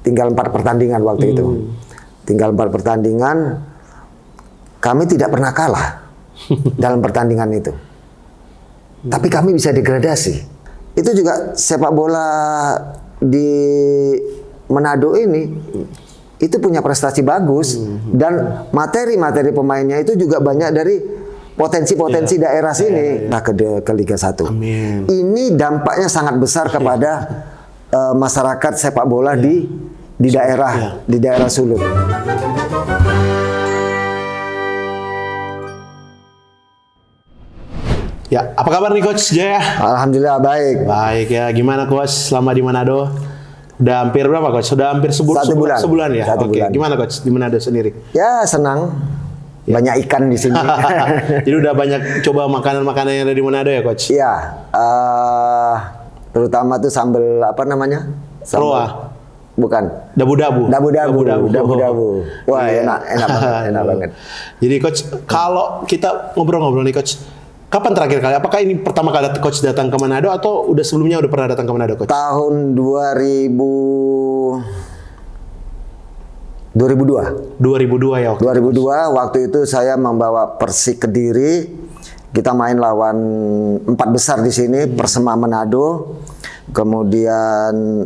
tinggal 4 pertandingan waktu itu. Tinggal 4 pertandingan, kami tidak pernah kalah dalam pertandingan itu. Tapi kami bisa degradasi. Itu juga sepak bola di Manado ini itu punya prestasi bagus dan materi-materi pemainnya itu juga banyak dari potensi-potensi daerah sini. Nah ke Liga 1. Amin. Ini dampaknya sangat besar kepada masyarakat sepak bola di daerah Sulut. Ya, apa kabar nih Coach Jaya? Alhamdulillah baik. Baik ya, gimana Coach selama di Manado? Udah hampir berapa Coach? Sudah hampir sebulan ya? Oke, gimana Coach di Manado sendiri? Ya senang, banyak ikan di sini. Jadi udah banyak coba makanan-makanan yang ada di Manado ya Coach? Iya, terutama tuh sambal apa namanya? Roa. Bukan. Dabu-dabu. Wah enak banget. Jadi Coach, kalau kita ngobrol-ngobrol nih Coach, kapan terakhir kali? Apakah ini pertama kali Coach datang ke Manado atau udah sebelumnya udah pernah datang ke Manado Coach? Tahun 2002 ya waktu 2002 waktu itu saya membawa Persik Kediri, kita main lawan 4 besar di sini, Persema Manado, kemudian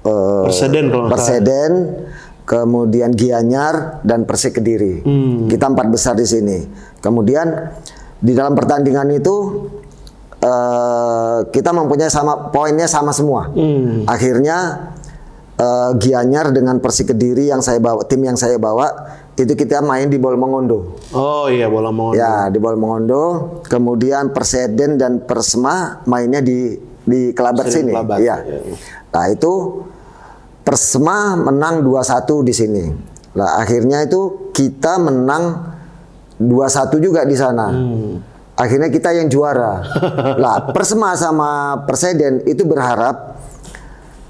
Perseden, kemudian Gianyar dan Persik Kediri. Kita 4 besar di sini. Kemudian di dalam pertandingan itu kita mempunyai poinnya sama semua. Akhirnya Gianyar dengan Persik Kediri tim yang saya bawa itu kita main di Bol Mongondo. Oh iya, Bol Mongondo. Ya, di Bol Mongondo. Kemudian Perseden dan Persema mainnya di Kelabat sini. Iya. Nah, itu Persema menang 2-1 di sini. Nah, akhirnya itu kita menang 2-1 juga di sana. Akhirnya kita yang juara. Lah, Persema sama Perseden itu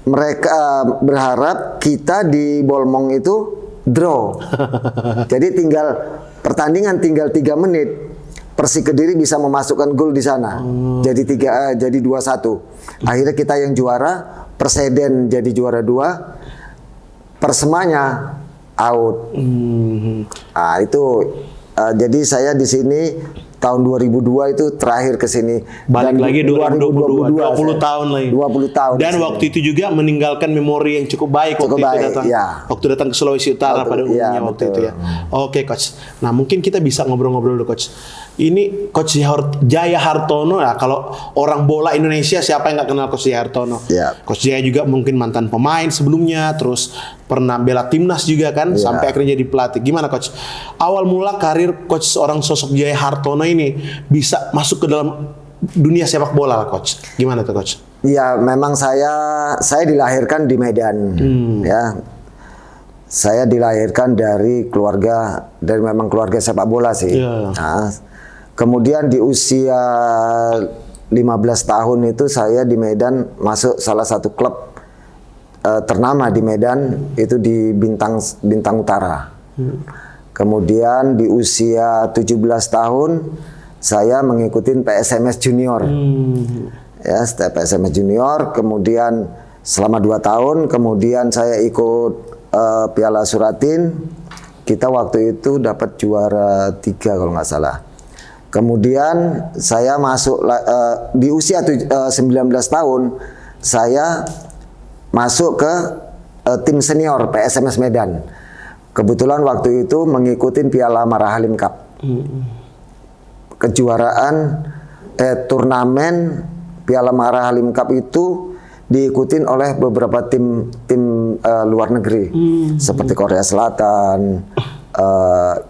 mereka berharap kita di Bolmong itu draw. Jadi pertandingan tinggal 3 menit, Persik Kediri bisa memasukkan gol di sana. Jadi 2-1. Akhirnya kita yang juara, Perseden jadi juara 2, Persemanya out. Nah, itu jadi saya di sini tahun 2002 itu terakhir ke sini. Balik lagi 2022 20 tahun lagi. 20 tahun. Dan waktu itu juga meninggalkan memori yang cukup baik waktu datang ke Sulawesi Utara pada umumnya waktu itu ya. Oke Coach. Nah, mungkin kita bisa ngobrol-ngobrol dulu Coach. Ini Coach Jaya Hartono ya, kalau orang bola Indonesia siapa yang nggak kenal Coach Jaya Hartono? Coach Jaya juga mungkin mantan pemain sebelumnya, terus pernah bela timnas juga kan, sampai akhirnya jadi pelatih. Gimana Coach? Awal mula karir Coach seorang sosok Jaya Hartono ini bisa masuk ke dalam dunia sepak bola lah Coach. Gimana tuh Coach? Ya memang saya dilahirkan di Medan ya. Saya dilahirkan dari memang keluarga sepak bola sih. Nah, kemudian di usia 15 tahun itu saya di Medan masuk salah satu klub ternama di Medan, itu di Bintang Utara. Kemudian di usia 17 tahun saya mengikuti PSMS Junior. Ya, PSMS Junior, kemudian selama 2 tahun, kemudian saya ikut Piala Suratin. Kita waktu itu dapat juara 3 kalau nggak salah. Kemudian saya masuk di usia 19 tahun saya masuk ke tim senior PSMS Medan. Kebetulan waktu itu mengikuti Piala Marahalim Cup. Kejuaraan turnamen Piala Marahalim Cup itu diikutin oleh beberapa tim luar negeri seperti Korea Selatan,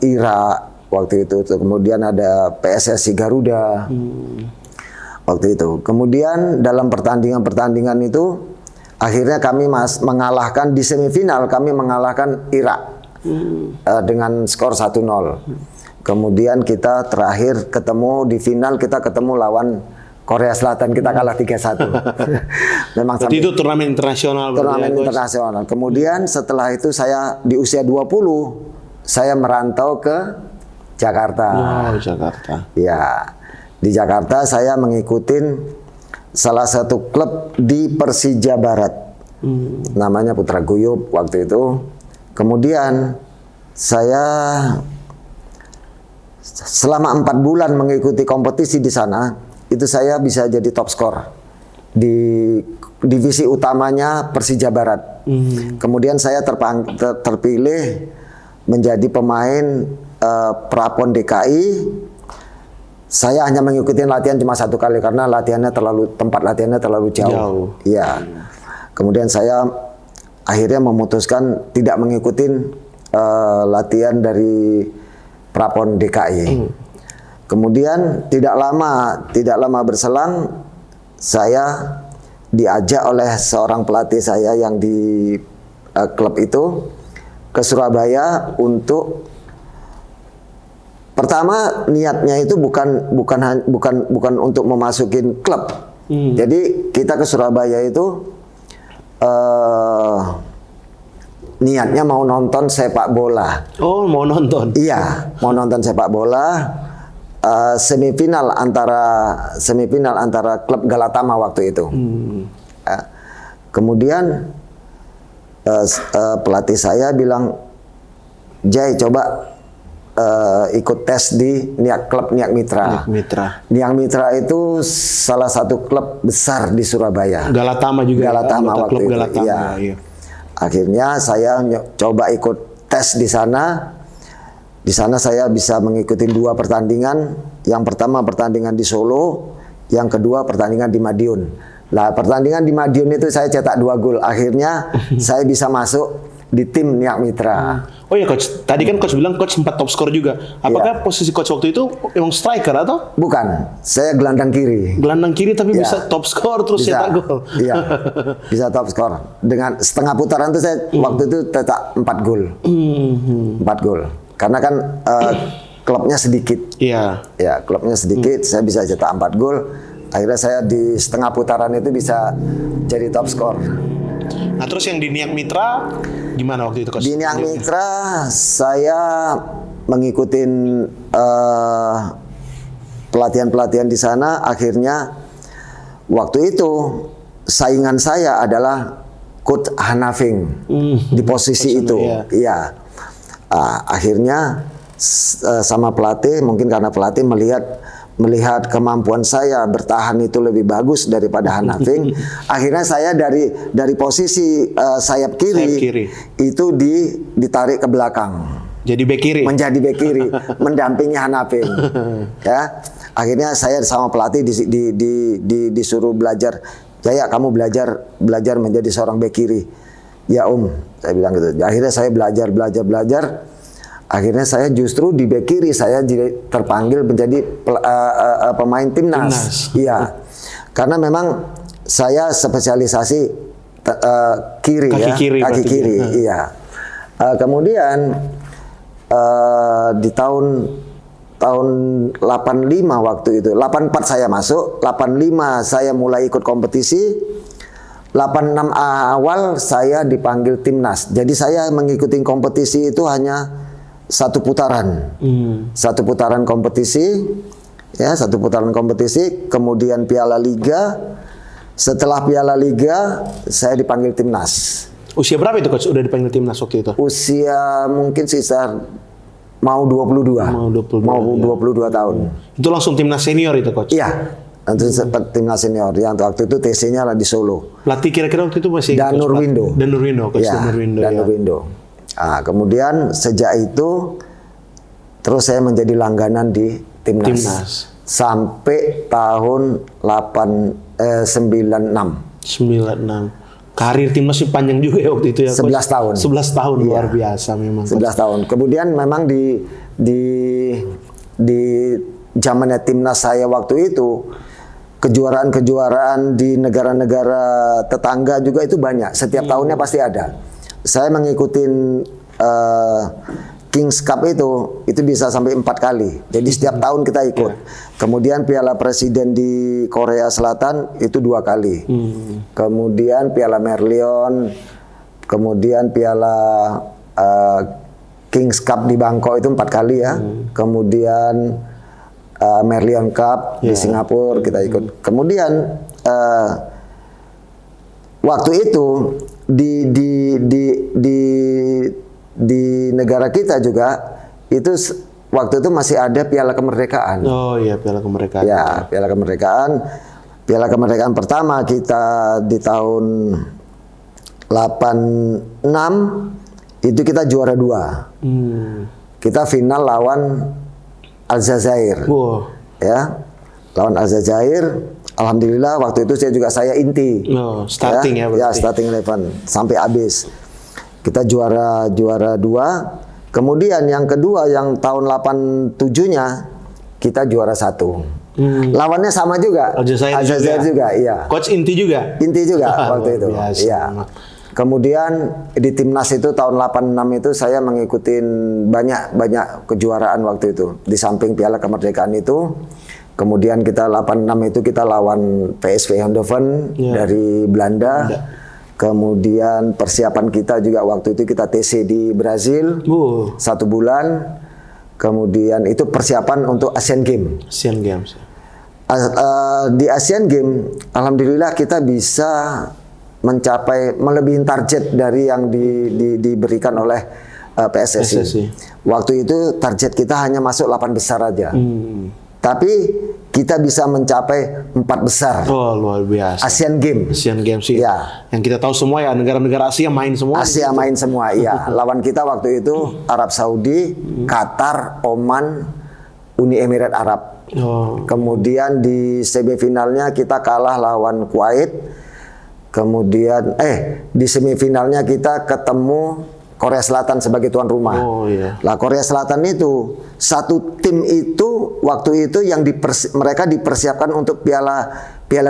Irak waktu itu, kemudian ada PSSI Garuda waktu itu. Kemudian dalam pertandingan itu akhirnya kami mengalahkan di semifinal, kami mengalahkan Irak dengan skor 1-0. Kemudian kita terakhir ketemu di final, kita ketemu lawan Korea Selatan, kita kalah 3-1. Memang itu turnamen internasional. Turnamen internasional. Kemudian setelah itu saya di usia 20 saya merantau ke Jakarta. Jakarta. Ya, di Jakarta saya mengikuti salah satu klub di Persija Barat. Namanya Putra Guyup waktu itu. Kemudian saya selama 4 bulan mengikuti kompetisi di sana, itu saya bisa jadi top skor di divisi utamanya Persija Barat. Kemudian saya terpilih menjadi pemain Prapon DKI. Saya hanya mengikuti latihan cuma 1 kali karena tempat latihannya terlalu jauh. Iya. Kemudian saya akhirnya memutuskan tidak mengikuti latihan dari Prapon DKI. Kemudian tidak lama berselang, saya diajak oleh seorang pelatih saya yang di klub itu ke Surabaya untuk pertama niatnya itu bukan untuk memasukin klub. Jadi kita ke Surabaya itu niatnya mau nonton sepak bola. Oh, mau nonton? Iya, mau nonton sepak bola. Semifinal antara klub Galatama waktu itu. Kemudian pelatih saya bilang, Jai coba ikut tes di klub Niak Mitra. Niak Mitra itu salah satu klub besar di Surabaya. Galatama juga. Galatama waktu klub itu. Galatama, iya. Akhirnya saya coba ikut tes di sana. Di sana saya bisa mengikuti 2 pertandingan. Yang pertama pertandingan di Solo, yang kedua pertandingan di Madiun. Nah, pertandingan di Madiun itu saya cetak 2 gol. Akhirnya saya bisa masuk di tim Niak Mitra. Oh ya coach, tadi kan coach bilang coach sempat top skor juga. Apakah posisi coach waktu itu emang striker atau? Bukan, saya gelandang kiri. Gelandang kiri tapi bisa top skor terus cetak gol. Iya, bisa top skor. Dengan setengah putaran itu saya waktu itu cetak 4 gol. 4 gol. Karena kan klubnya sedikit. Iya. Ya, klubnya sedikit, saya bisa cetak 4 gol. Akhirnya saya di setengah putaran itu bisa jadi top skor. Nah, terus yang di Niak Mitra gimana waktu itu coach? Di Niak Mitra saya mengikuti pelatihan-pelatihan di sana. Akhirnya waktu itu saingan saya adalah Coach Hanafing di posisi itu. Iya. Akhirnya sama pelatih, mungkin karena pelatih melihat kemampuan saya bertahan itu lebih bagus daripada Hanafing. Akhirnya saya dari posisi sayap kiri itu ditarik ke belakang. Jadi bek kiri. Menjadi bek kiri, mendampingi Hanafing. Ya. Akhirnya saya sama pelatih disuruh belajar. Jaya, kamu belajar menjadi seorang bek kiri. Ya saya bilang gitu. Akhirnya saya belajar. Akhirnya saya justru di bek kiri saya terpanggil menjadi pemain timnas. Iya, karena memang saya spesialisasi kiri, kaki kiri. Iya. Kemudian di tahun 85 waktu itu, 84 saya masuk, 85 saya mulai ikut kompetisi. 86 awal saya dipanggil timnas. Jadi saya mengikuti kompetisi itu hanya 1 putaran. 1 putaran kompetisi, ya, 1 putaran kompetisi, kemudian Piala Liga. Setelah Piala Liga saya dipanggil timnas. Usia berapa itu coach udah dipanggil timnas waktu itu? Usia mungkin sekitar mau 22. Mau 22 tahun. Itu langsung timnas senior itu coach? Iya. Nanti sempat timnas senior yang waktu itu TC-nya lah di Solo. Pelatih kira-kira waktu itu masih Danur Windo. Coach ya, Danur Windo. Nah, kemudian sejak itu terus saya menjadi langganan di timnas. Sampai tahun 96. Karir timnas sih panjang juga ya waktu itu ya. 11 tahun. 11 tahun iya. Luar biasa memang. 11 tahun. Kemudian memang di zamannya timnas saya waktu itu kejuaraan-kejuaraan di negara-negara tetangga juga itu banyak. Setiap tahunnya pasti ada. Saya mengikuti Kings Cup itu bisa sampai 4 kali. Jadi setiap tahun kita ikut. Kemudian Piala Presiden di Korea Selatan itu 2 kali. Kemudian Piala Merlion, kemudian Piala Kings Cup di Bangkok itu 4 kali ya. Kemudian Merlion Cup di Singapura kita ikut. Kemudian waktu itu di negara kita juga itu waktu itu masih ada Piala Kemerdekaan. Oh iya, Piala Kemerdekaan. Ya, Piala Kemerdekaan. Piala Kemerdekaan pertama kita di tahun 86 itu kita juara 2. Kita final lawan Aljazair. Wow. Ya. Lawan Aljazair. Alhamdulillah waktu itu saya inti. Oh, starting ya berarti. Ya, starting 11 sampai habis. Kita juara 2. Kemudian yang kedua yang tahun 87-nya kita juara 1. Lawannya sama juga. Aljazair juga, iya. Coach inti juga. Inti juga waktu itu. Biasa. Iya. Kemudian di timnas itu tahun 86 itu saya mengikuti banyak kejuaraan waktu itu. Di samping Piala Kemerdekaan itu, kemudian kita 86 itu kita lawan PSV Eindhoven dari Belanda. Kemudian persiapan kita juga waktu itu kita TC di Brazil 1 bulan. Kemudian itu persiapan untuk Asian Games. Asian Games. Di Asian Games, alhamdulillah kita bisa mencapai melebihi target dari yang diberikan oleh PSSI. Waktu itu target kita hanya masuk 8 besar aja. Tapi kita bisa mencapai 4 besar. Oh, luar biasa. Asian Games. Asian Games sih. Ya. Yang kita tahu semua ya, negara-negara Asia main semua. Asia main semua, iya. Lawan kita waktu itu Arab Saudi, Qatar, Oman, Uni Emirat Arab. Oh. Kemudian di semifinalnya kita kalah lawan Kuwait. Kemudian di semifinalnya kita ketemu Korea Selatan sebagai tuan rumah. Oh iya. Lah Korea Selatan itu satu tim itu waktu itu yang mereka dipersiapkan untuk Piala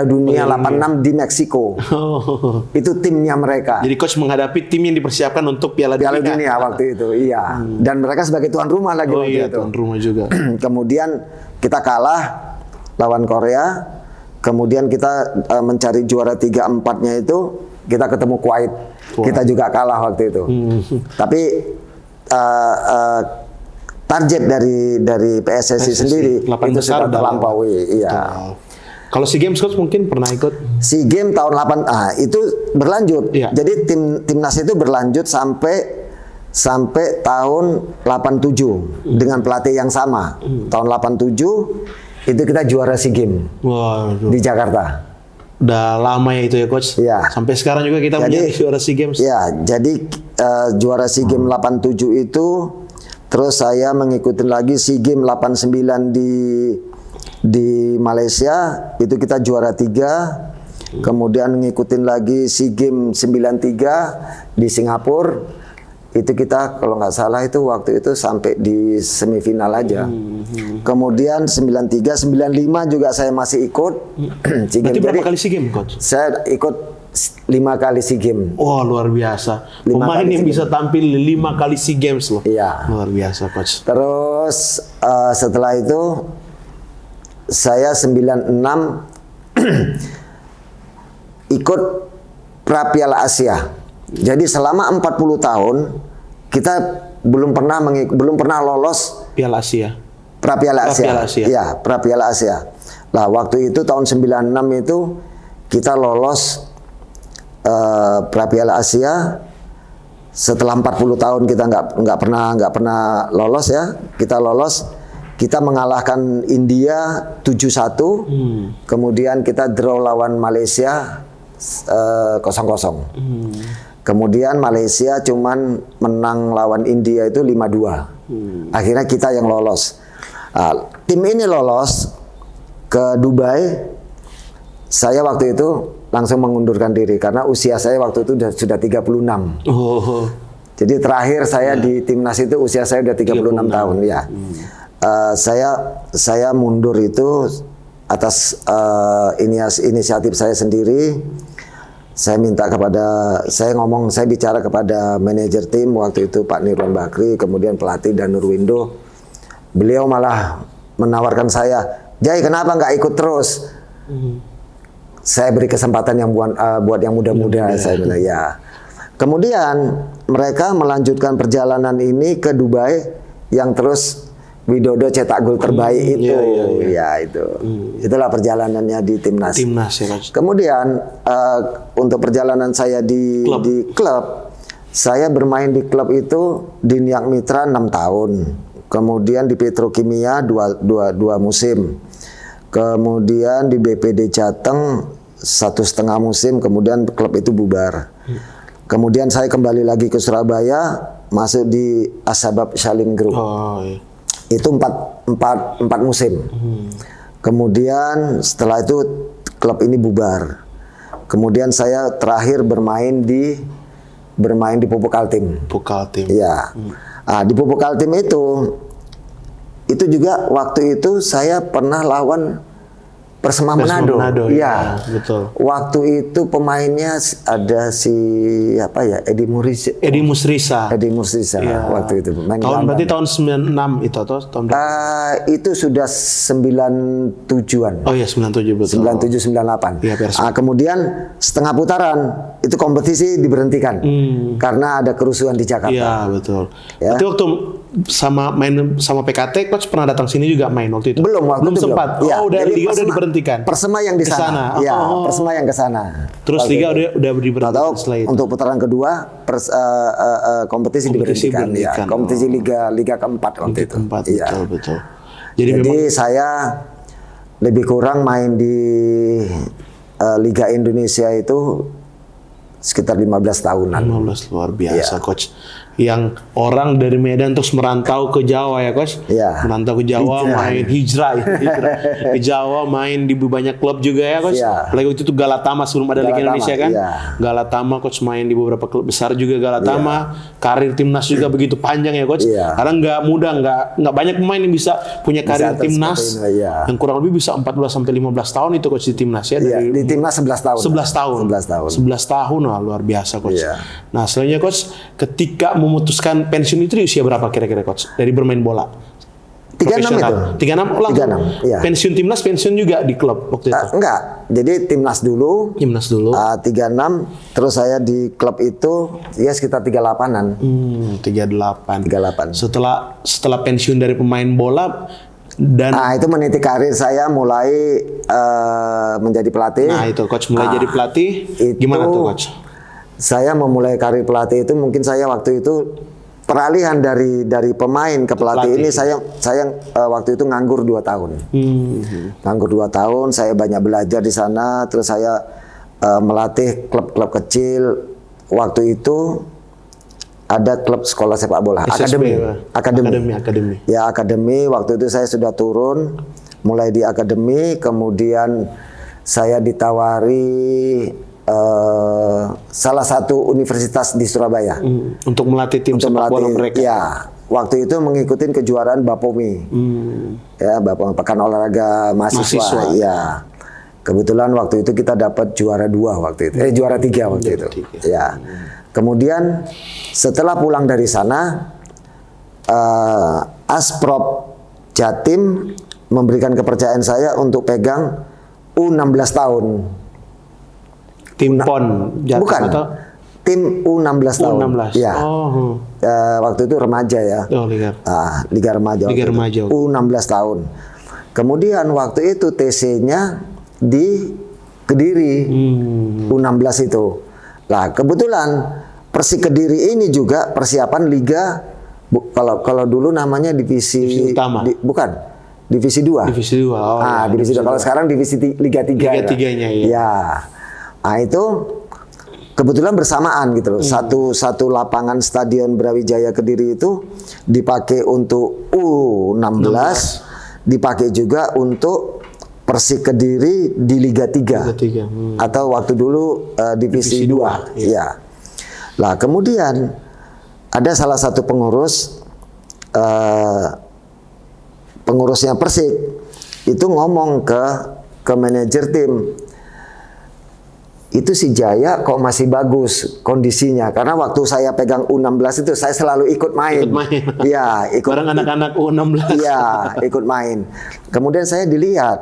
Dunia 86 di Meksiko. Oh. Itu timnya mereka. Jadi coach menghadapi tim yang dipersiapkan untuk Piala Dunia waktu itu, iya. Dan mereka sebagai tuan rumah lagi waktu itu. Tuan rumah juga. Kemudian kita kalah lawan Korea. Kemudian kita mencari juara 3-4-nya itu kita ketemu Kuwait. Kita juga kalah waktu itu. Tapi target dari PSSI sendiri itu sudah terlampaui. Iya. Kalau SEA Games coach mungkin pernah ikut? SEA Games tahun 8 itu berlanjut. Ya. Jadi timnas itu berlanjut sampai tahun 87 dengan pelatih yang sama. Tahun 87 itu kita juara SEA Games di Jakarta. Udah lama ya itu ya coach. Ya. Sampai sekarang juga kita menjadi juara SEA Games. Ya, jadi juara SEA Games 87 itu, terus saya mengikuti lagi SEA Games 89 di Malaysia, itu kita juara 3. Kemudian ngikutin lagi SEA Games 93 di Singapura. Itu kita kalau nggak salah itu waktu itu sampai di semifinal aja. Kemudian 93, 95 juga saya masih ikut. Berarti berapa kali SEA Games coach? Saya ikut 5 kali SEA Games. Oh luar biasa. Pemain yang bisa tampil 5 kali SEA Games loh. Iya. Luar biasa coach. Terus setelah itu saya 96 ikut pra Piala Asia. Jadi selama 40 tahun kita belum pernah lolos Piala Asia. Pra Piala Asia. Iya, pra Piala Asia. Lah waktu itu tahun 96 itu kita lolos pra Piala Asia. Setelah 40 tahun kita nggak pernah lolos ya. Kita lolos. Kita mengalahkan India 7-1. Kemudian kita draw lawan Malaysia 0-0. Kemudian Malaysia cuman menang lawan India itu 5-2. Akhirnya kita yang lolos. Tim ini lolos ke Dubai. Saya waktu itu langsung mengundurkan diri karena usia saya waktu itu sudah 36. Oh. Jadi terakhir saya di timnas itu usia saya udah 36 tahun ya. Saya mundur itu atas inisiatif saya sendiri. Saya bicara kepada manajer tim waktu itu Pak Nirwan Bakri, kemudian pelatih dan Nurwindo. Beliau malah menawarkan saya, Jai kenapa nggak ikut terus? Saya beri kesempatan yang buat yang muda-muda. Saya bilang ya. Kemudian mereka melanjutkan perjalanan ini ke Dubai yang terus Widodo cetak gol terbaik itu. Ya itu. Itulah perjalanannya di timnas. Timnas ya, Coach. Kemudian untuk perjalanan saya di klub, saya bermain di klub itu di Niak Mitra 6 tahun. Kemudian di Petrokimia 2 musim. Kemudian di BPD Jateng 1,5 musim, kemudian klub itu bubar. Kemudian saya kembali lagi ke Surabaya, masuk di Asbab Salim Group. Itu 4 musim. Kemudian setelah itu klub ini bubar. Kemudian saya terakhir bermain di Pupuk Kaltim. Ya. Di Pupuk Kaltim itu juga waktu itu saya pernah lawan Persema Manado. Ya, betul. Waktu itu pemainnya ada Edi Musrisa. Ya. Waktu itu. Berarti tahun 96 itu atau tahun itu sudah 97-an. Oh iya, 97 betul. 97 98. Ya, kemudian setengah putaran itu kompetisi diberhentikan karena ada kerusuhan di Jakarta. Iya, betul. Ya. Berarti waktu main sama PKT, Coach pernah datang sini juga main waktu itu? Belum sempat. Ya, liga udah diberhentikan. Persema yang di sana. Persema yang ke sana. Terus liga udah diberhentikan setelah itu. Untuk putaran kedua kompetisi diberhentikan. Ya, kompetisi liga keempat waktu itu. Betul. Jadi saya lebih kurang main di Liga Indonesia itu sekitar 15 tahunan. 15, luar biasa, Coach. Yang orang dari Medan terus merantau ke Jawa ya, Coach? Merantau ke Jawa, main hijrah ke Jawa, main di banyak klub juga ya, Coach? Apalagi waktu itu Galatama sebelum ada Liga Indonesia kan? Galatama, Coach, main di beberapa klub besar juga Galatama. Karir timnas juga begitu panjang ya, Coach? Karena nggak mudah, nggak banyak pemain yang bisa punya karir timnas yang kurang lebih bisa 14 sampai 15 tahun itu, Coach, di timnas ya. Di timnas 11 tahun. 11 tahun, wah, luar biasa, Coach. Nah, selanjutnya, Coach, ketika memutuskan pensiun itu di usia berapa kira-kira, Coach? Dari bermain bola? 36 itu. 36 langsung. 36, iya. Pensiun timnas, pensiun juga di klub waktu itu? Enggak. Jadi timnas dulu. 36, terus saya di klub itu ya sekitar 38-an. 38. Setelah pensiun dari pemain bola itu meniti karir saya mulai menjadi pelatih. Nah, itu Coach mulai jadi pelatih. Gimana tuh, Coach? Saya memulai karir pelatih itu mungkin saya waktu itu peralihan dari pemain ke pelatih ini saya waktu itu nganggur 2 tahun. Nganggur 2 tahun, saya banyak belajar di sana, terus saya melatih klub-klub kecil. Waktu itu ada klub sekolah sepak bola, akademi. Ya, akademi. Waktu itu saya sudah turun, mulai di akademi, kemudian saya ditawari salah satu universitas di Surabaya untuk melatih tim sepak bola mereka. Ya, waktu itu mengikuti kejuaraan Bapomi, ya, Pekan Olahraga Mahasiswa. Ya, kebetulan waktu itu kita dapat juara 2 waktu itu, juara 3 waktu itu. Ya, kemudian setelah pulang dari sana, Asprop Jatim memberikan kepercayaan saya untuk pegang U16 tahun. Tim PON Jatim bukan atau tim U16 tahun. U16. Ya. Waktu itu remaja ya. Liga remaja. U16 tahun. Kemudian waktu itu TC-nya di Kediri. U16 itu. Nah, kebetulan Persik Kediri ini juga persiapan liga kalau dulu namanya divisi utama. Bukan. Divisi 2. Divisi 2. Divisi 2. Kalau sekarang divisi Liga 3. Liga 3-nya ya. Nah, itu kebetulan bersamaan gitu loh. Satu lapangan Stadion Brawijaya Kediri itu dipakai untuk U16, dipakai juga untuk Persik Kediri di Liga 3. Atau waktu dulu divisi 2. Ya. Lah, kemudian ada salah satu pengurusnya Persik itu ngomong ke manajer tim, itu si Jaya kok masih bagus kondisinya, karena waktu saya pegang U16 itu saya selalu ikut main. Iya, bareng anak-anak U16. Iya, ikut main. Kemudian saya dilihat,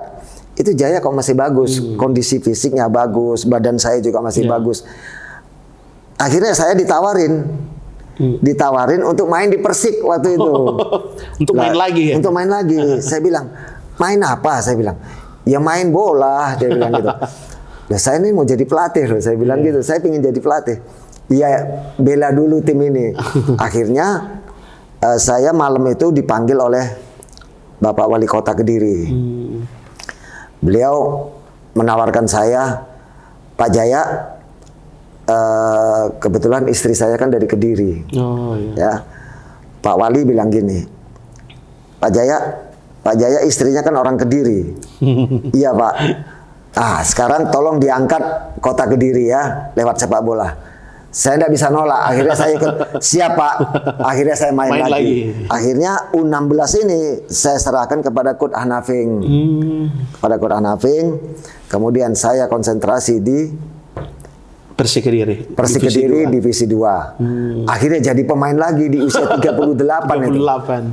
itu Jaya kok masih bagus, kondisi fisiknya bagus, badan saya juga masih bagus. Akhirnya saya ditawarin ditawarin untuk main di Persik waktu itu. Untuk main lagi ya? Untuk main lagi. Saya bilang, main apa? Saya bilang, ya main bola. Dia bilang gitu. Ya saya ini mau jadi pelatih loh. Saya bilang gitu, saya ingin jadi pelatih. Iya, bela dulu tim ini. Akhirnya saya malam itu dipanggil oleh Bapak Wali Kota Kediri. Beliau menawarkan saya, Pak Jaya, kebetulan istri saya kan dari Kediri. Oh, iya. Ya, Pak Wali bilang gini, Pak Jaya istrinya kan orang Kediri. Iya Pak. Sekarang tolong diangkat Kota Kediri ya lewat sepak bola. Saya tidak bisa nolak. Akhirnya saya ikut. Siap Pak. Akhirnya saya main lagi. Akhirnya U16 ini saya serahkan kepada Coach Hanafing. Pada Coach Hanafing. Kemudian saya konsentrasi di Persik Kediri. Persik Kediri Divisi 2. Akhirnya jadi pemain lagi di usia 38 itu.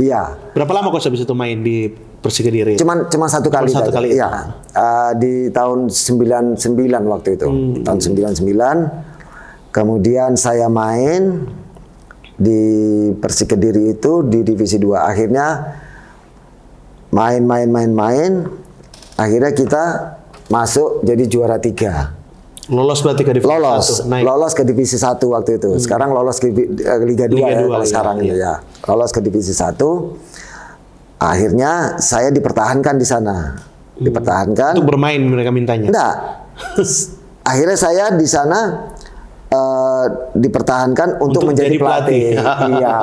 Iya. Berapa lama Coach habis itu main di Persik Kediri? Cuma satu kali. Iya. Di tahun 99 waktu itu. Tahun 99. Kemudian saya main di Persik Kediri itu di Divisi 2. Akhirnya main. Akhirnya kita masuk jadi juara 3. Lolos berarti ke Divisi 1. Lolos ke Divisi 1 waktu itu. Sekarang lolos ke Liga 2 ya kalau sekarang ini ya. Lolos ke Divisi 1. Akhirnya saya dipertahankan di sana. Dipertahankan. Untuk bermain mereka mintanya? Enggak. Akhirnya saya di sana dipertahankan untuk menjadi pelatih. Iya.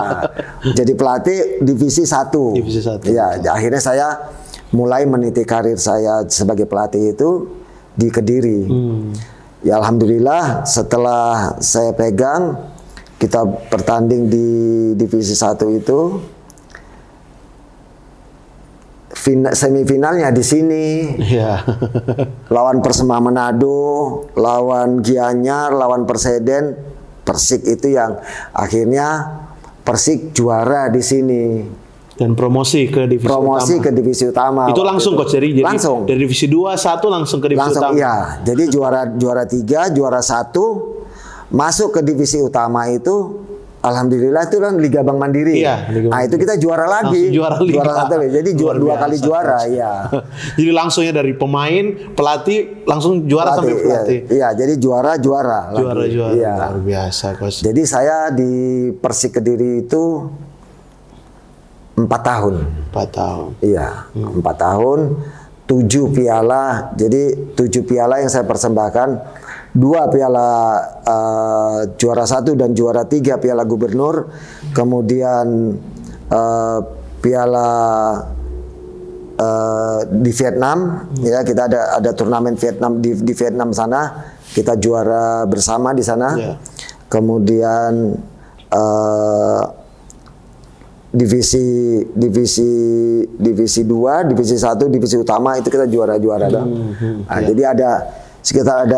Jadi pelatih Divisi 1. Divisi 1. Iya, akhirnya saya mulai meniti karir saya sebagai pelatih itu di Kediri. Ya alhamdulillah setelah saya pegang, kita bertanding di Divisi 1 itu, semifinalnya di sini. Yeah. Lawan Persema Manado, lawan Gianyar, lawan Perseden, Persik itu yang akhirnya Persik juara di sini. Dan promosi ke divisi utama. Itu langsung Coach dari Divisi 2 1 langsung ke divisi utama. Iya. Jadi juara 3, juara 1 masuk ke divisi utama itu. Alhamdulillah itu kan Liga Bank Mandiri. Iya, itu kita juara lagi. Juara satu. Jadi dua kali juara, ya. Jadi langsungnya dari pemain, pelatih langsung juara sampai pelatih. Iya, jadi juara. Juara. Iya. Luar biasa, Coach. Jadi saya di Persik Kediri itu 4 tahun. 4 tahun. Iya, 4 tahun, 7 piala. Jadi 7 piala yang saya persembahkan. 2 piala juara 1 dan juara 3 piala gubernur, kemudian piala di Vietnam, ya kita ada turnamen Vietnam di Vietnam sana, kita juara bersama di sana. Yeah. Kemudian divisi 2, divisi 1, divisi utama itu kita juara dong. Jadi ada sekitar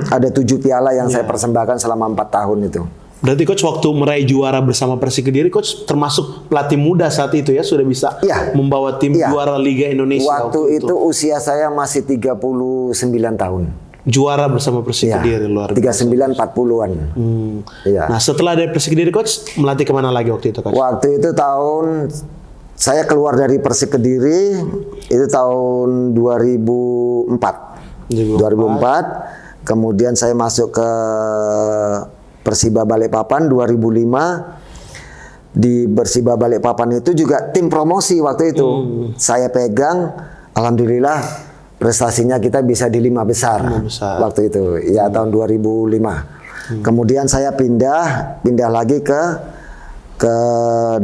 ada 7 piala yang saya persembahkan selama 4 tahun itu. Berarti Coach waktu meraih juara bersama Persik Kediri, Coach termasuk pelatih muda saat itu ya, sudah bisa membawa tim juara Liga Indonesia. Waktu itu usia saya masih 39 tahun. Juara bersama Persik Kediri, luar biasa. 39 40-an. Nah setelah dari Persik Kediri Coach melatih kemana lagi waktu itu Coach? Waktu itu saya keluar dari Persik Kediri itu tahun 2004. Kemudian saya masuk ke Persiba Balikpapan 2005. Di Persiba Balikpapan itu juga tim promosi waktu itu. Saya pegang, alhamdulillah prestasinya kita bisa di 5 besar. Waktu itu, ya tahun 2005. Kemudian saya pindah lagi ke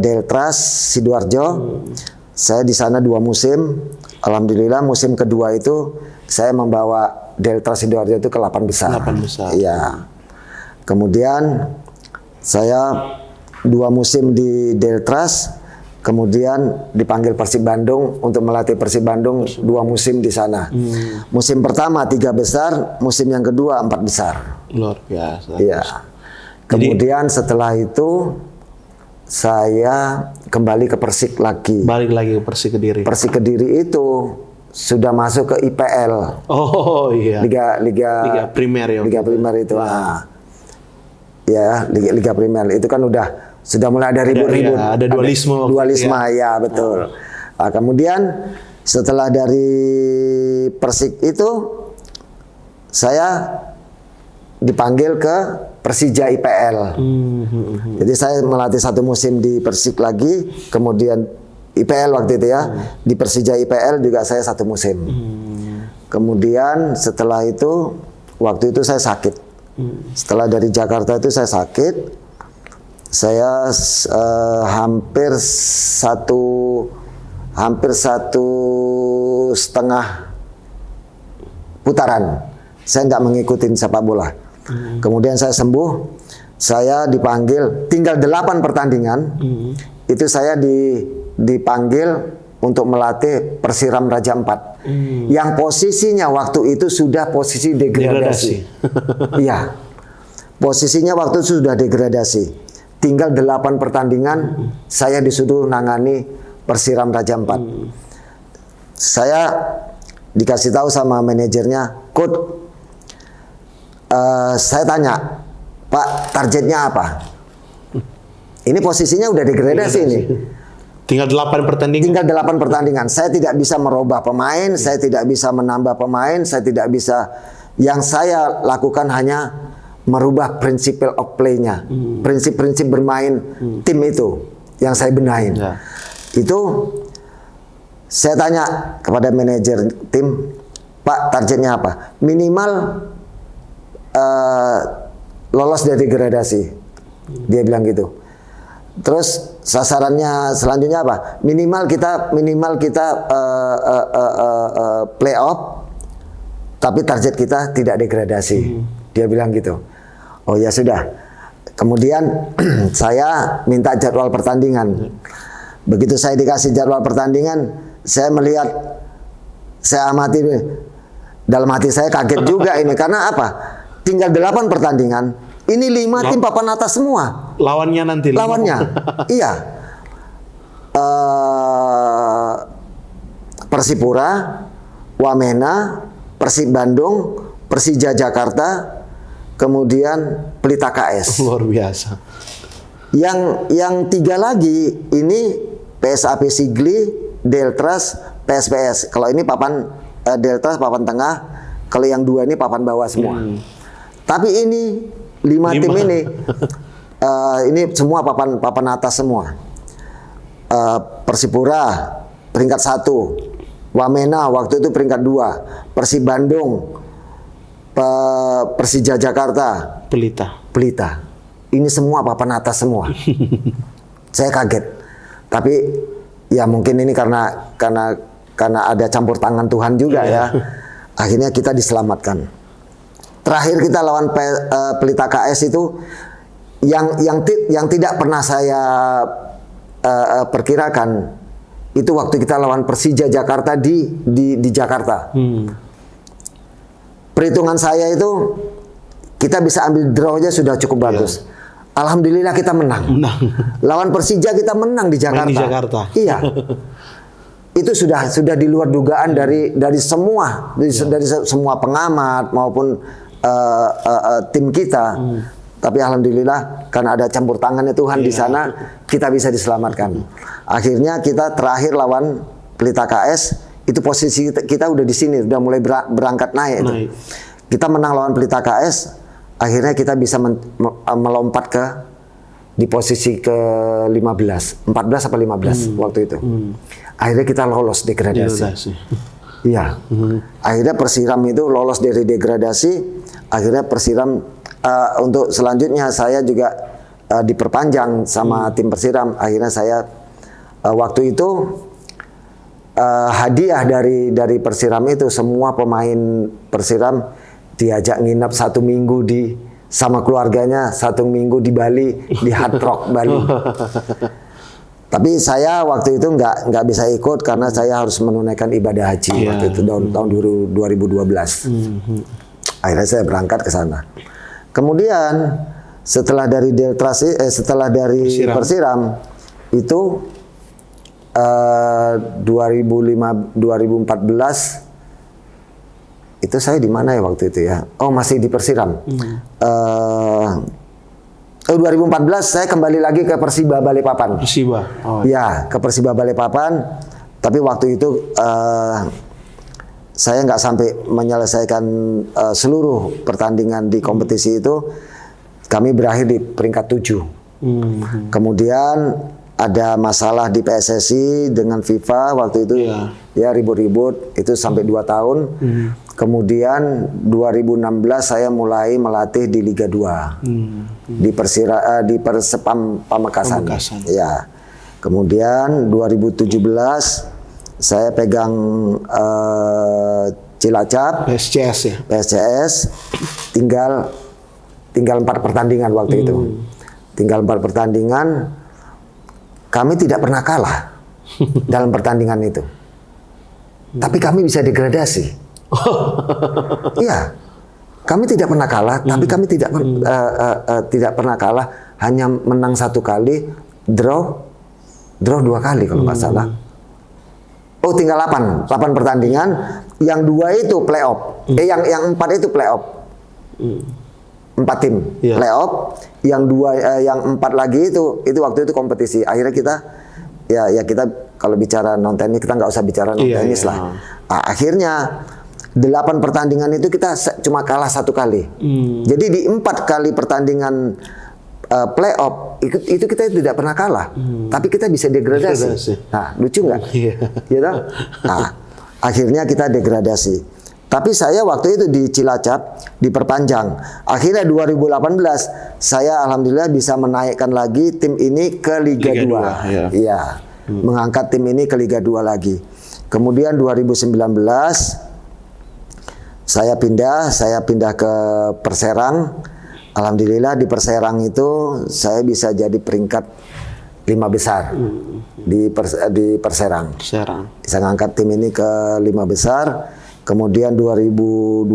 Deltras Sidoarjo. Saya di sana 2 musim. Alhamdulillah musim kedua itu saya membawa Delta Sidoarjo itu ke 8 besar. 8 besar. Iya. Kemudian saya 2 musim di Deltras, kemudian dipanggil Persib Bandung untuk melatih Persib Bandung 2 musim di sana. Musim pertama 3 besar, musim yang kedua 4 besar. Luar biasa. Iya. Kemudian setelah itu saya kembali ke Persik lagi. Balik lagi ke Persik Kediri. Persik Kediri itu sudah masuk ke IPL. Oh iya. Liga Primer ya. Liga Primer itu. ya Liga Primer itu kan sudah mulai ada ribut-ribut. Ada dualisme. Dualisme ya betul. Nah, kemudian setelah dari Persik itu saya dipanggil ke Persija IPL. Jadi saya melatih 1 musim di Persik lagi, kemudian IPL waktu itu ya. Di Persija IPL juga saya 1 musim. Kemudian setelah itu, waktu itu saya sakit. Setelah dari Jakarta itu saya sakit. Saya hampir satu setengah putaran saya nggak mengikuti sepak bola. Kemudian saya sembuh, saya dipanggil, tinggal 8 pertandingan, itu saya dipanggil untuk melatih Persiram Raja Ampat, yang posisinya waktu itu sudah posisi degradasi. Iya, posisinya waktu itu sudah degradasi. Tinggal 8 pertandingan, saya disuruh nangani Persiram Raja Ampat. Saya dikasih tahu sama manajernya, Coach, saya tanya, Pak, targetnya apa? Ini posisinya udah degradasi ini. Tinggal 8 pertandingan. Tinggal 8 pertandingan. Saya tidak bisa merubah pemain, saya tidak bisa menambah pemain, saya tidak bisa. Yang saya lakukan hanya merubah prinsip of play-nya, prinsip-prinsip bermain tim itu yang saya benahin. Itu saya tanya kepada manajer tim, Pak, targetnya apa? Minimal lolos dari degradasi. Dia bilang gitu. Terus sasarannya selanjutnya apa? Minimal kita playoff, tapi target kita tidak degradasi. Dia bilang gitu. Oh ya sudah. Kemudian saya minta jadwal pertandingan. Begitu saya dikasih jadwal pertandingan, saya melihat, saya amati, dalam hati saya kaget juga ini. Karena apa? Tinggal 8 pertandingan, ini 5 tim papan atas semua. Lawannya nanti. Lawannya, iya. Persipura, Wamena, Persib Bandung, Persija Jakarta, kemudian Pelita KS. Luar biasa. Yang 3 lagi ini PSAP Sigli, Deltras, PSPS. Kalau ini papan Deltras papan tengah, kalau yang 2 ini papan bawah semua. Tapi ini 5 tim ini semua papan atas semua. Persipura peringkat 1, Wamena waktu itu peringkat 2, Persib Bandung, Persija Jakarta, Pelita. Ini semua papan atas semua. Saya kaget. Tapi ya mungkin ini karena ada campur tangan Tuhan juga ya. Akhirnya kita diselamatkan. Terakhir kita lawan Pelita KS itu yang tidak pernah saya perkirakan itu waktu kita lawan Persija Jakarta di Jakarta. Perhitungan saya itu kita bisa ambil draw-nya sudah cukup bagus. Alhamdulillah kita menang. Lawan Persija kita menang di Jakarta. Main di Jakarta. Iya. Itu sudah di luar dugaan dari semua pengamat maupun tim kita. Tapi alhamdulillah karena ada campur tangannya Tuhan di sana, kita bisa diselamatkan. Akhirnya kita terakhir lawan Pelita KS, itu posisi kita udah di sini, udah mulai berangkat naik. Kita menang lawan Pelita KS, akhirnya kita bisa melompat di posisi ke 14 apa 15 waktu itu. Akhirnya kita lolos degradasi. Iya. Akhirnya Persiram itu lolos dari degradasi. Akhirnya Persiram untuk selanjutnya saya juga diperpanjang sama tim Persiram. Akhirnya saya waktu itu hadiah dari Persiram itu semua pemain Persiram diajak nginap 1 minggu sama keluarganya, 1 minggu di Bali, di Hard Rock Bali. Tapi saya waktu itu nggak bisa ikut karena saya harus menunaikan ibadah haji waktu itu tahun 2012. Akhirnya saya berangkat ke sana. Kemudian setelah dari Persiram itu 2014 itu saya di mana ya waktu itu ya? Oh, masih di Persiram. 2014 saya kembali lagi ke Persiba Balikpapan. Persiba. Oh. Ya, ke Persiba Balikpapan. Tapi waktu itu saya nggak sampai menyelesaikan seluruh pertandingan di kompetisi itu. Kami berakhir di peringkat 7. Kemudian ada masalah di PSSI dengan FIFA waktu itu. Ya ribut-ribut itu sampai 2 tahun. Kemudian 2016 saya mulai melatih di Liga 2 di Persepam Pamekasan. Ya. Kemudian 2017 saya pegang Cilacap, PSCS ya. PSCS tinggal 4 pertandingan waktu itu. Tinggal 4 pertandingan. Kami tidak pernah kalah dalam pertandingan itu. Tapi kami bisa degradasi. Iya, kami tidak pernah kalah, tapi kami tidak pernah kalah, hanya menang 1 kali, draw 2 kali kalau nggak salah. Oh, tinggal 8 pertandingan, yang 2 itu playoff, yang 4 itu playoff, 4 tim playoff, yang 4 lagi itu waktu itu kompetisi. Akhirnya kita kita kalau bicara non tenis kita nggak usah bicara non tenis lah. Nah, akhirnya 8 pertandingan itu kita cuma kalah 1 kali. Jadi di 4 kali pertandingan playoff itu kita tidak pernah kalah, tapi kita bisa degradasi. Nah, lucu nggak? Gitu? Nah, akhirnya kita degradasi. Tapi saya waktu itu di Cilacap diperpanjang. Akhirnya 2018 saya alhamdulillah bisa menaikkan lagi tim ini ke Liga 2. Iya. Mengangkat tim ini ke Liga 2 lagi. Kemudian 2019 saya pindah ke Perserang. Alhamdulillah di Perserang itu saya bisa jadi peringkat 5 besar di Perserang. Bisa ngangkat tim ini ke 5 besar. Kemudian 2020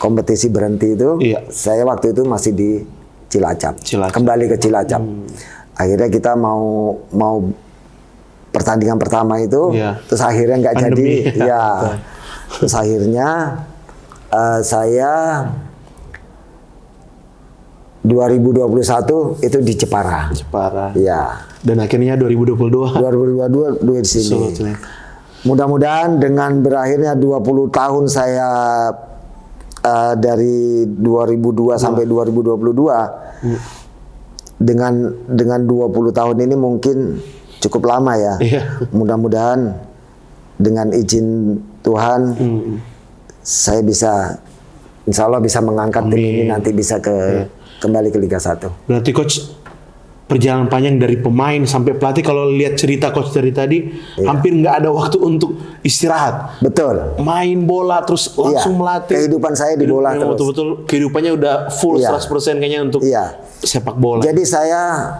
kompetisi berhenti itu, saya waktu itu masih di Cilacap. Kembali ke Cilacap. Akhirnya kita mau pertandingan pertama itu, terus akhirnya nggak jadi. Ya, terus akhirnya saya 2021 itu di Jepara. Ya. Dan akhirnya 2022 di sini. Mudah-mudahan dengan berakhirnya 20 tahun saya dari 2002 sampai 2022 dengan 20 tahun ini mungkin cukup lama ya. Mudah-mudahan dengan izin Tuhan saya bisa, insya Allah bisa mengangkat tim ini nanti bisa kembali ke Liga 1. Berarti coach, perjalanan panjang dari pemain sampai pelatih, kalau lihat cerita coach dari tadi, hampir nggak ada waktu untuk istirahat. Betul. Main bola terus langsung melatih. Kehidupan saya di bola terus. Betul-betul kehidupannya udah full 100% kayaknya untuk sepak bola. Jadi saya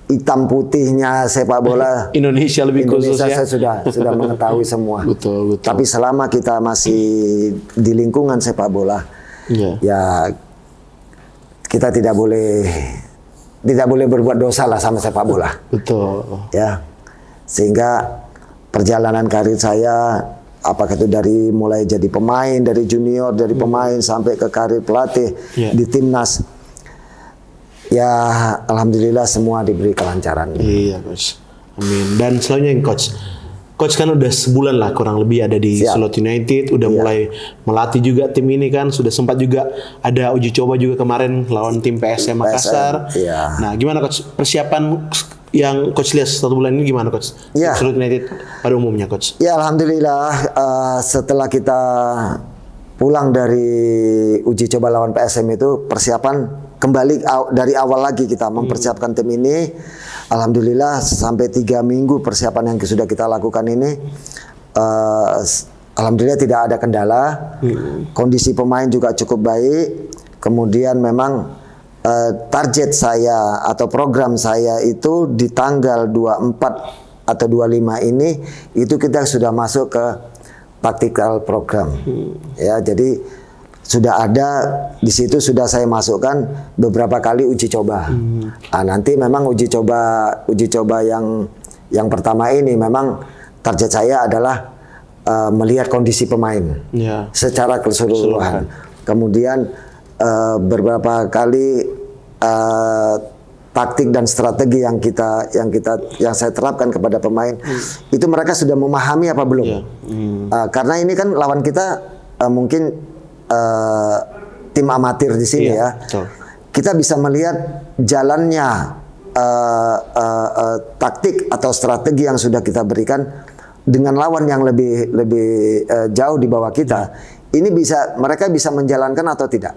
hitam putihnya sepak bola Indonesia lebih khusus ya. Saya sudah mengetahui semua. Betul. Tapi selama kita masih di lingkungan sepak bola, ya kita tidak boleh berbuat dosa lah sama sepak bola. Betul. Ya, sehingga perjalanan karir saya, apakah itu dari mulai jadi pemain, dari junior, dari pemain sampai ke karir pelatih di timnas, ya alhamdulillah semua diberi kelancaran. Iya coach, amin. Dan selanjutnya coach kan udah sebulan lah kurang lebih ada di Slot United, udah mulai melatih juga tim ini kan, sudah sempat juga ada uji coba juga kemarin lawan tim PSM Makassar. Nah, gimana coach persiapan yang coach lihat 1 bulan ini gimana coach? Slot United pada umumnya coach? Ya alhamdulillah setelah kita pulang dari uji coba lawan PSM itu persiapan kembali dari awal lagi kita mempersiapkan tim ini. Alhamdulillah sampai 3 minggu persiapan yang sudah kita lakukan ini, alhamdulillah tidak ada kendala. Kondisi pemain juga cukup baik. Kemudian memang target saya atau program saya itu di tanggal 24 atau 25 ini itu kita sudah masuk ke tactical program. Ya, jadi sudah ada di situ, sudah saya masukkan beberapa kali uji coba. Nah, nanti memang uji coba yang pertama ini memang target saya adalah melihat kondisi pemain secara keseluruhan. Kemudian beberapa kali taktik dan strategi yang saya terapkan kepada pemain itu mereka sudah memahami apa belum? Karena ini kan lawan kita mungkin tim amatir di sini ya. Betul. Kita bisa melihat jalannya taktik atau strategi yang sudah kita berikan dengan lawan yang lebih jauh di bawah kita. Ini mereka bisa menjalankan atau tidak?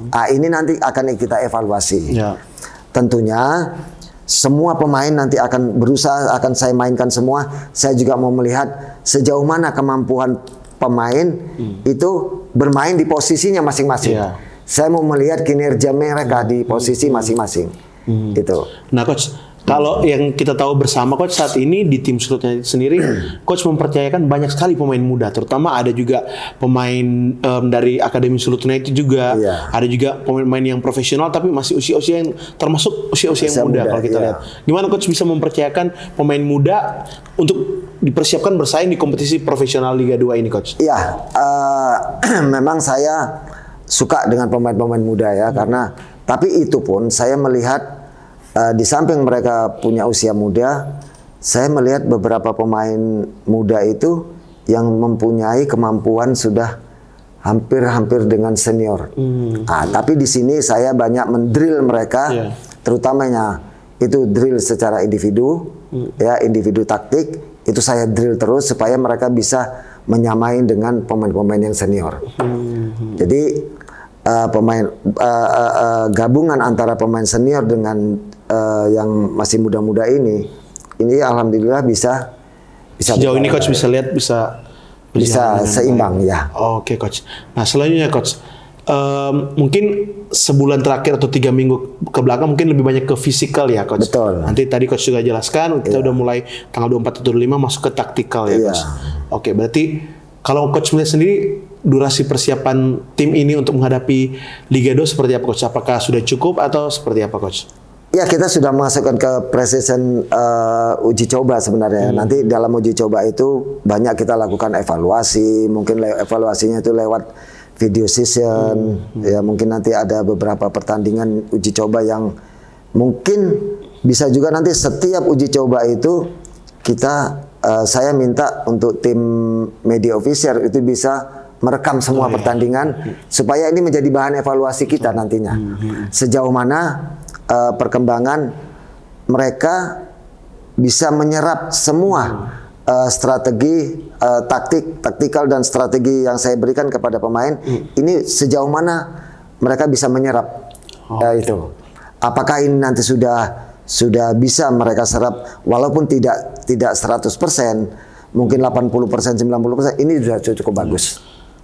Ini nanti akan kita evaluasi. Tentunya semua pemain nanti akan berusaha, akan saya mainkan semua. Saya juga mau melihat sejauh mana kemampuan pemain itu bermain di posisinya masing-masing. Saya mau melihat kinerja mereka di posisi masing-masing. Itu. Nah, Coach, kalau yang kita tahu bersama, Coach, saat ini di tim Sulut United sendiri, Coach mempercayakan banyak sekali pemain muda. Terutama ada juga pemain dari Akademi Sulut United juga. Ada juga pemain yang profesional, tapi masih usia-usia yang termasuk usia-usia yang muda kalau kita lihat. Gimana Coach bisa mempercayakan pemain muda untuk dipersiapkan bersaing di kompetisi profesional Liga 2 ini, Coach? Iya, memang saya suka dengan pemain-pemain muda ya, karena tapi itu pun saya melihat di samping mereka punya usia muda, saya melihat beberapa pemain muda itu yang mempunyai kemampuan sudah hampir-hampir dengan senior. Tapi di sini saya banyak mendrill mereka, terutamanya itu drill secara individu, ya individu taktik, itu saya drill terus supaya mereka bisa menyamai dengan pemain-pemain yang senior. Jadi gabungan antara pemain senior dengan yang masih muda-muda ini alhamdulillah bisa sejauh ini Coach bisa lihat bisa seimbang ya. Oke, Coach. Nah, selanjutnya Coach, mungkin sebulan terakhir atau 3 minggu ke belakang mungkin lebih banyak ke fisikal ya, Coach. Betul. Nanti tadi Coach juga jelaskan kita udah mulai tanggal 24 atau 25 masuk ke taktikal ya, Coach. Oke, berarti kalau Coach melihat sendiri durasi persiapan tim ini untuk menghadapi Liga 2 seperti apa, Coach? Apakah sudah cukup atau seperti apa, Coach? Ya, kita sudah masukkan ke pre-season uji coba sebenarnya. Nanti dalam uji coba itu banyak kita lakukan evaluasi, mungkin evaluasinya itu lewat video session, ya mungkin nanti ada beberapa pertandingan uji coba yang mungkin bisa juga nanti setiap uji coba itu saya minta untuk tim media official itu bisa merekam semua pertandingan supaya ini menjadi bahan evaluasi kita nantinya. Sejauh mana perkembangan mereka bisa menyerap semua strategi taktikal dan strategi yang saya berikan kepada pemain ini sejauh mana mereka bisa menyerap itu. Apakah ini nanti sudah bisa mereka serap walaupun tidak 100%, mungkin 80%, 90%, ini sudah cukup bagus.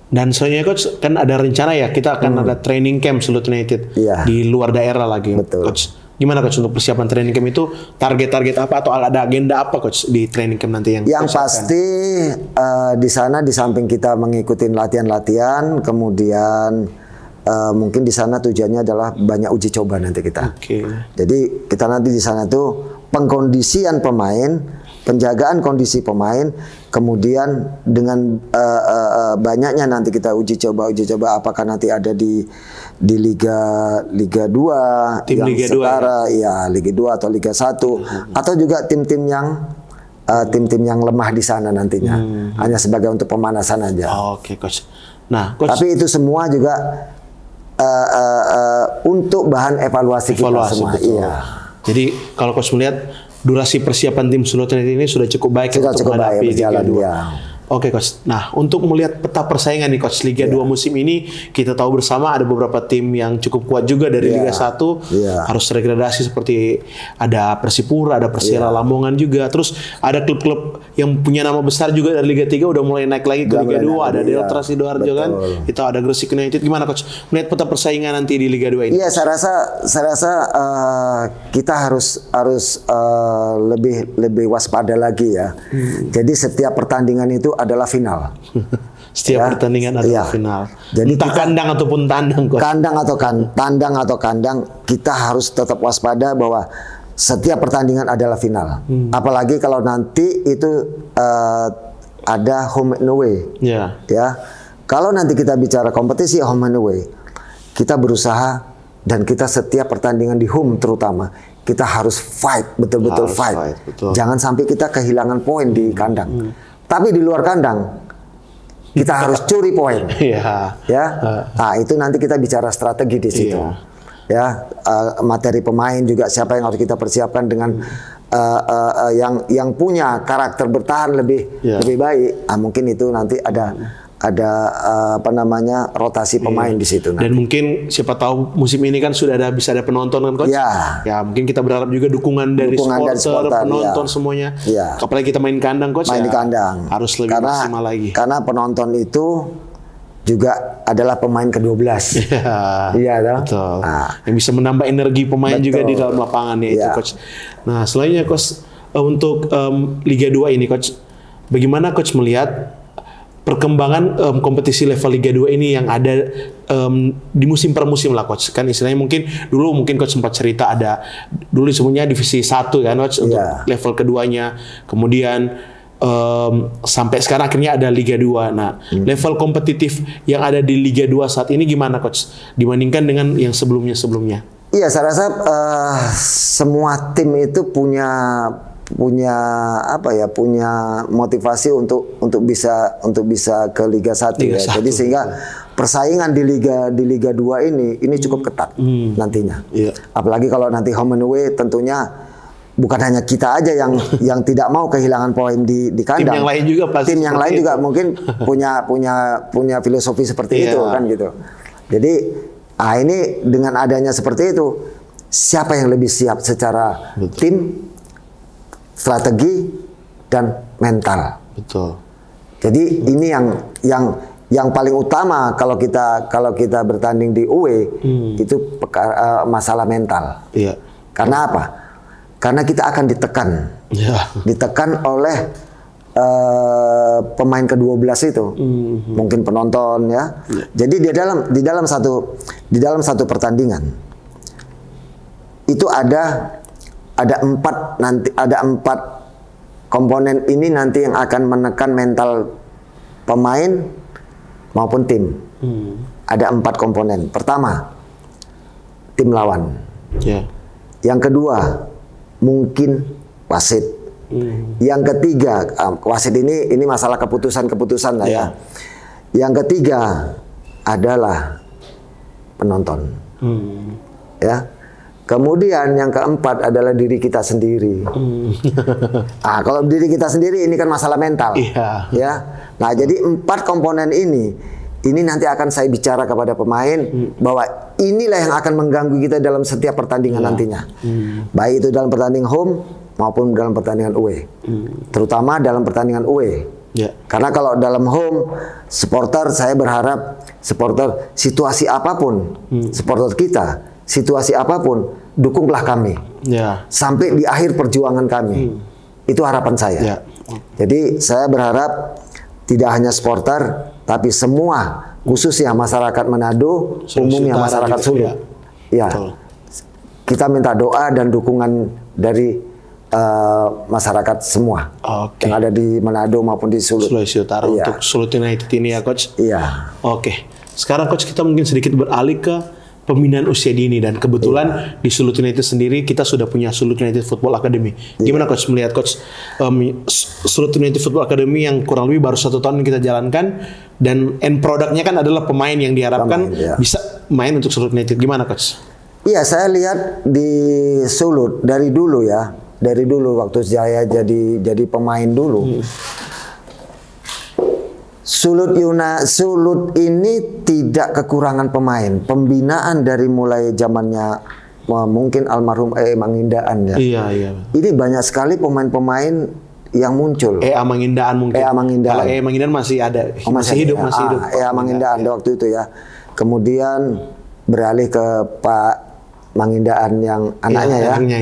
Dan soalnya Coach kan ada rencana ya kita akan ada training camp Sulut United di luar daerah lagi. Betul. Coach, gimana Coach untuk persiapan training camp itu, target-target apa atau ada agenda apa Coach di training camp nanti yang pasti di sana di samping kita mengikuti latihan-latihan, kemudian mungkin di sana tujuannya adalah banyak uji coba nanti kita. Jadi kita nanti di sana tuh pengkondisian pemain, penjagaan kondisi pemain, kemudian dengan banyaknya nanti kita uji coba apakah nanti ada di Liga 2 tim yang Liga setara 2, ya Liga 2 atau Liga 1 atau juga tim-tim yang lemah di sana nantinya. Hanya sebagai untuk pemanasan aja. Oke, Coach. Nah, Coach, tapi itu semua juga untuk bahan evaluasi kita semua. Iya. Jadi kalau Coach melihat durasi persiapan tim Sulut United ini sudah cukup baik untuk menghadapi Liga 2. Oke, Coach. Nah, untuk melihat peta persaingan nih Coach, Liga 2 musim ini kita tahu bersama ada beberapa tim yang cukup kuat juga dari Liga 1 harus regradasi seperti ada Persipura, ada Persela Lamongan juga. Terus ada klub-klub yang punya nama besar juga dari Liga 3 udah mulai naik lagi ke Liga 2, ada Delta Sidoarjo kan. Itu ada Gresik United. Gimana Coach melihat peta persaingan nanti di Liga 2 ini? Iya, saya rasa kita harus lebih waspada lagi ya. Jadi setiap pertandingan itu adalah final. Setiap pertandingan adalah final. Jadi entah kandang ataupun tandang, Coach. Tandang atau kandang, kita harus tetap waspada bahwa setiap pertandingan adalah final. Apalagi kalau nanti itu ada home and away. Ya. Kalau nanti kita bicara kompetisi home and away, kita berusaha dan kita setiap pertandingan di home terutama kita harus fight, betul-betul fight. Betul. Jangan sampai kita kehilangan poin di kandang. Tapi di luar kandang kita harus curi poin. Iya. Ya. Nah, itu nanti kita bicara strategi di situ. Ya, materi pemain juga siapa yang harus kita persiapkan dengan yang punya karakter bertahan lebih baik. Mungkin itu nanti ada rotasi pemain di situ nanti. Dan mungkin siapa tahu musim ini kan sudah bisa ada penonton kan coach? Ya mungkin kita berharap juga dukungan dari supporter, penonton semuanya. Apalagi kita main kandang coach. Main di kandang. Harus lebih maksimal lagi. Karena penonton itu juga adalah pemain ke-12. Iya, betul. Yang bisa menambah energi pemain juga di dalam lapangan ya itu coach. Nah, selainnya coach untuk Liga 2 ini coach, bagaimana coach melihat perkembangan kompetisi level Liga 2 ini yang ada di musim per musim lah coach. Kan istilahnya mungkin coach sempat cerita ada dulu sebenarnya divisi 1 kan coach untuk level keduanya. Kemudian sampai sekarang akhirnya ada Liga 2. Nah, level kompetitif yang ada di Liga 2 saat ini gimana coach dibandingkan dengan yang sebelumnya? Iya, saya rasa semua tim itu punya motivasi untuk bisa ke Liga 1 ya. Jadi sehingga persaingan di Liga 2 ini cukup ketat nantinya. Apalagi kalau nanti home and away, tentunya bukan hanya kita aja yang tidak mau kehilangan poin di kandang. Tim yang lain juga pasti. Tim yang lain juga mungkin punya filosofi seperti itu kan gitu. Jadi ini dengan adanya seperti itu, siapa yang lebih siap secara tim, strategi dan mental. Betul. Jadi ini yang paling utama kalau kita bertanding di away itu masalah mental. Iya. Karena apa? Karena kita akan ditekan oleh pemain ke-12 itu, mungkin penonton ya. Jadi di dalam satu pertandingan itu ada 4 komponen ini nanti yang akan menekan mental pemain maupun tim. Ada 4 komponen. Pertama, tim lawan. Yang kedua, mungkin wasit. Yang ketiga, wasit ini masalah keputusan lah ya. Yang ketiga adalah penonton. Ya. Kemudian yang keempat adalah diri kita sendiri. Kalau diri kita sendiri ini kan masalah mental. Ya. Nah, jadi 4 komponen ini nanti akan saya bicara kepada pemain bahwa inilah yang akan mengganggu kita dalam setiap pertandingan nantinya. Baik itu dalam pertandingan home maupun dalam pertandingan away. Terutama dalam pertandingan away. Karena kalau dalam home, saya berharap supporter situasi apapun, supporter kita, situasi apapun, dukunglah kami. Sampai di akhir perjuangan kami. Itu harapan saya. Jadi saya berharap tidak hanya supporter, tapi semua, khususnya masyarakat Manado, umumnya masyarakat Sulut. Kita minta doa dan dukungan dari masyarakat semua yang ada di Manado maupun di Sulut. Sulawesi Utara untuk Sulut United ini ya coach. Oke. Sekarang coach kita mungkin sedikit beralih ke pembinaan usia dini dan kebetulan di Sulut United sendiri kita sudah punya Sulut United Football Academy. Gimana coach melihat coach Sulut United Football Academy yang kurang lebih baru 1 tahun kita jalankan dan end produknya kan adalah pemain yang diharapkan bisa main untuk Sulut United. Gimana coach? Iya, saya lihat di Sulut dari dulu waktu saya jadi pemain dulu. Sulut ini tidak kekurangan pemain. Pembinaan dari mulai zamannya mungkin almarhum Mangindaan ya. Iya. Ini banyak sekali pemain-pemain yang muncul. Mangindaan mungkin. Mangindaan. Kalau Mangindaan masih ada, masih hidup. Mangindaan waktu itu ya. Kemudian beralih ke Pak Mangindaan yang anaknya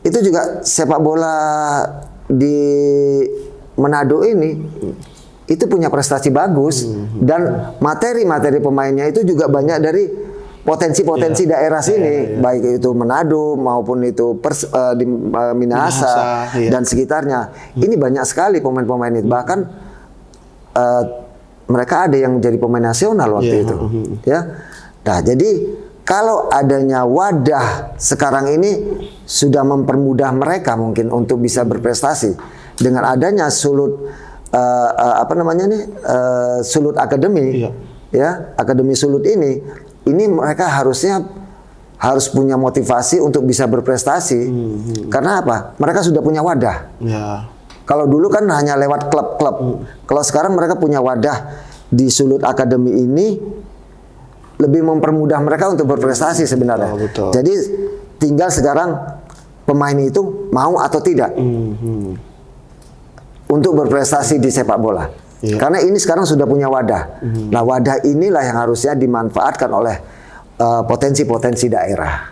itu juga sepak bola di Manado ini itu punya prestasi bagus dan materi-materi pemainnya itu juga banyak dari potensi-potensi daerah sini, baik itu Manado maupun itu di Minahasa dan sekitarnya. Ini banyak sekali pemain-pemain itu, bahkan mereka ada yang jadi pemain nasional waktu itu, ya. Nah, jadi kalau adanya wadah sekarang ini sudah mempermudah mereka mungkin untuk bisa berprestasi dengan adanya Sulut Sulut Academy, ya, Akademi Sulut ini mereka harus punya motivasi untuk bisa berprestasi. Karena apa? Mereka sudah punya wadah. Ya. Kalau dulu kan hanya lewat klub-klub. Kalau sekarang mereka punya wadah di Sulut Academy ini, lebih mempermudah mereka untuk berprestasi sebenarnya. Betul. Jadi tinggal sekarang pemain itu mau atau tidak untuk berprestasi di sepak bola. Yeah. Karena ini sekarang sudah punya wadah. Nah, wadah inilah yang harusnya dimanfaatkan oleh potensi-potensi daerah,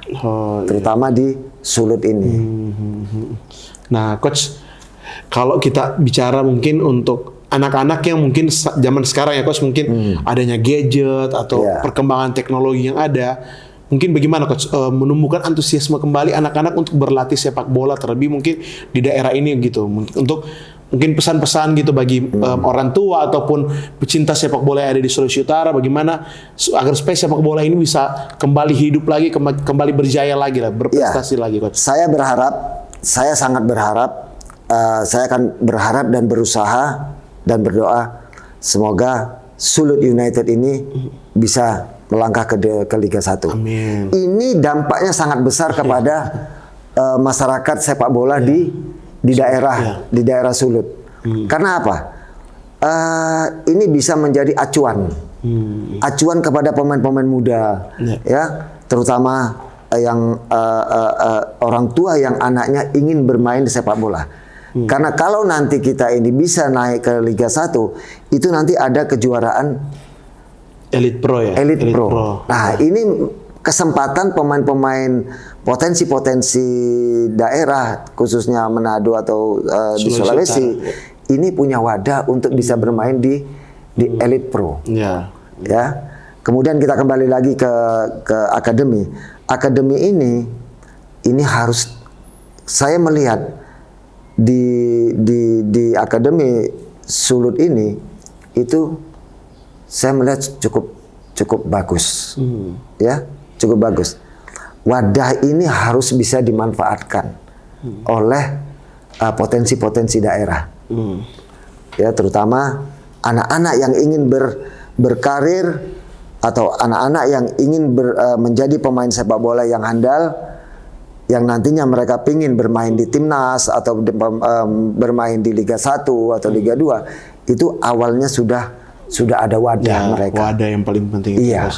terutama di Sulut ini. Nah, Coach, kalau kita bicara mungkin untuk anak-anak yang mungkin zaman sekarang ya Coach, mungkin adanya gadget atau perkembangan teknologi yang ada, mungkin bagaimana Coach menumbuhkan antusiasme kembali anak-anak untuk berlatih sepak bola, terlebih mungkin di daerah ini gitu, untuk mungkin pesan-pesan gitu bagi orang tua ataupun pecinta sepak bola yang ada di Sulawesi Utara, bagaimana agar supaya sepak bola ini bisa kembali hidup lagi, kembali berjaya lagi lah, berprestasi lagi Coach. Saya sangat berharap, saya akan berharap dan berusaha dan berdoa semoga Sulut United ini bisa melangkah ke Liga 1. Amin. Ini dampaknya sangat besar kepada masyarakat sepak bola di daerah Sulut. Karena apa? Ini bisa menjadi acuan kepada pemain-pemain muda, ya, terutama yang orang tua yang anaknya ingin bermain di sepak bola. Karena kalau nanti kita ini bisa naik ke Liga 1, itu nanti ada kejuaraan Elite Pro ya. Elite Pro. Nah, ini kesempatan pemain-pemain potensi-potensi daerah, khususnya Manado atau di Sulawesi, ini punya wadah untuk bisa bermain di Elite Pro. Ya. Kemudian kita kembali lagi ke akademi. Akademi ini harus, saya melihat di akademi Sulut ini itu saya melihat cukup bagus. Ya, cukup bagus. Wadah ini harus bisa dimanfaatkan oleh potensi-potensi daerah. Ya, terutama anak-anak yang ingin berkarir atau anak-anak yang ingin menjadi pemain sepak bola yang handal, yang nantinya mereka pingin bermain di timnas atau bermain di Liga 1 atau Liga 2, itu awalnya sudah ada wadah mereka. Wadah yang paling penting. Iya.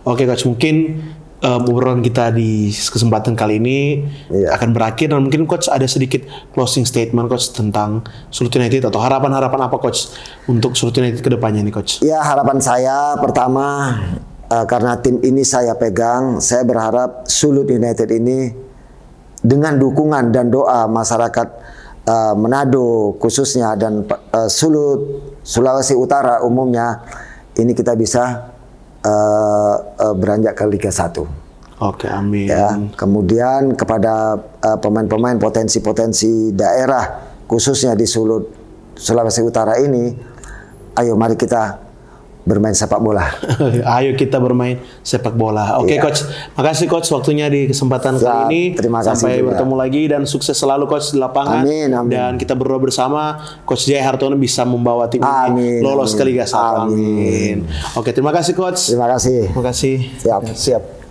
Oke Coach, mungkin obrolan kita di kesempatan kali ini akan berakhir, dan mungkin Coach ada sedikit closing statement Coach tentang Sulut United atau harapan-harapan apa Coach untuk Sulut United ke depannya nih Coach? Ya, harapan saya pertama, karena tim ini saya pegang, saya berharap Sulut United ini dengan dukungan dan doa masyarakat Manado khususnya dan Sulut, Sulawesi Utara umumnya, ini kita bisa beranjak ke Liga 1. Oke, amin. Ya, kemudian kepada pemain-pemain potensi-potensi daerah khususnya di Sulut, Sulawesi Utara ini, ayo mari kita bermain sepak bola. Ayo kita bermain sepak bola. Oke, Coach, makasih Coach waktunya di kesempatan kali ini. Terima kasih. Sampai bertemu lagi dan sukses selalu Coach di lapangan. Amin. Dan kita berdoa bersama Coach Jaya Hartono bisa membawa tim ini lolos ke Liga 1. Amin. Oke, terima kasih Coach. Terima kasih. Terima kasih. Siap.